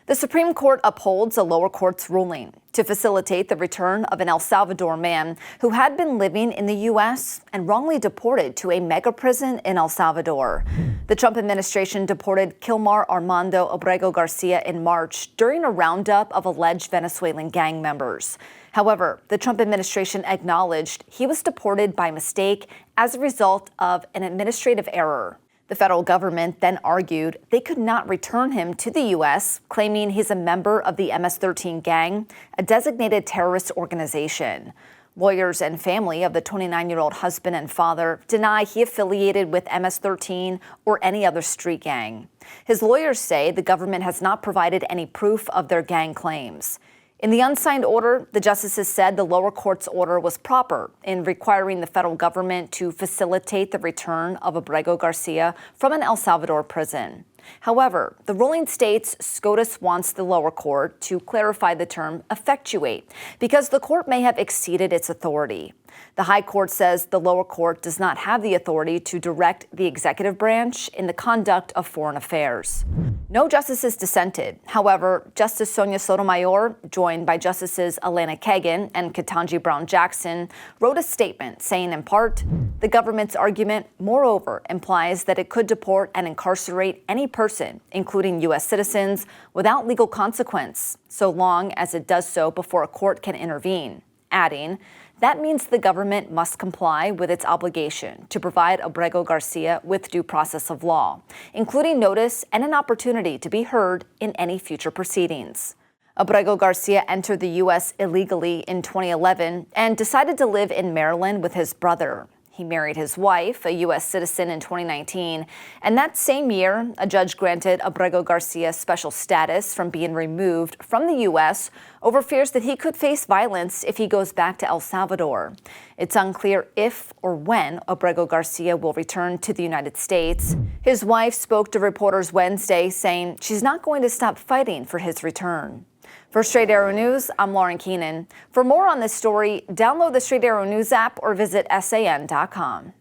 The Supreme Court upholds a lower court's ruling to facilitate the return of an El Salvador man who had been living in the U.S. and wrongly deported to a megaprison in El Salvador. The Trump administration deported Kilmar Armando Abrego Garcia in March during a roundup of alleged Venezuelan gang members. However, the Trump administration acknowledged he was deported by mistake as a result of an administrative error. The federal government then argued they could not return him to the U.S., claiming he's a member of the MS-13 gang, a designated terrorist organization. Lawyers and family of the 29-year-old husband and father deny he affiliated with MS-13 or any other street gang. His lawyers say the government has not provided any proof of their gang claims. In the unsigned order, the justices said the lower court's order was proper in requiring the federal government to facilitate the return of Abrego Garcia from an El Salvador prison. However, the ruling states SCOTUS wants the lower court to clarify the term effectuate because the court may have exceeded its authority. The high court says the lower court does not have the authority to direct the executive branch in the conduct of foreign affairs. No justices dissented. However, Justice Sonia Sotomayor, joined by Justices Elena Kagan and Ketanji Brown Jackson, wrote a statement saying, in part, the government's argument, moreover, implies that it could deport and incarcerate any person, including U.S. citizens, without legal consequence, so long as it does so before a court can intervene, adding, that means the government must comply with its obligation to provide Abrego Garcia with due process of law, including notice and an opportunity to be heard in any future proceedings. Abrego Garcia entered the U.S. illegally in 2011 and decided to live in Maryland with his brother. He married his wife, a U.S. citizen, in 2019, and that same year, a judge granted Abrego Garcia special status from being removed from the U.S. over fears that he could face violence if he goes back to El Salvador. It's unclear if or when Abrego Garcia will return to the United States. His wife spoke to reporters Wednesday, saying she's not going to stop fighting for his return. For Straight Arrow News, I'm Lauren Keenan. For more on this story, download the Straight Arrow News app or visit san.com.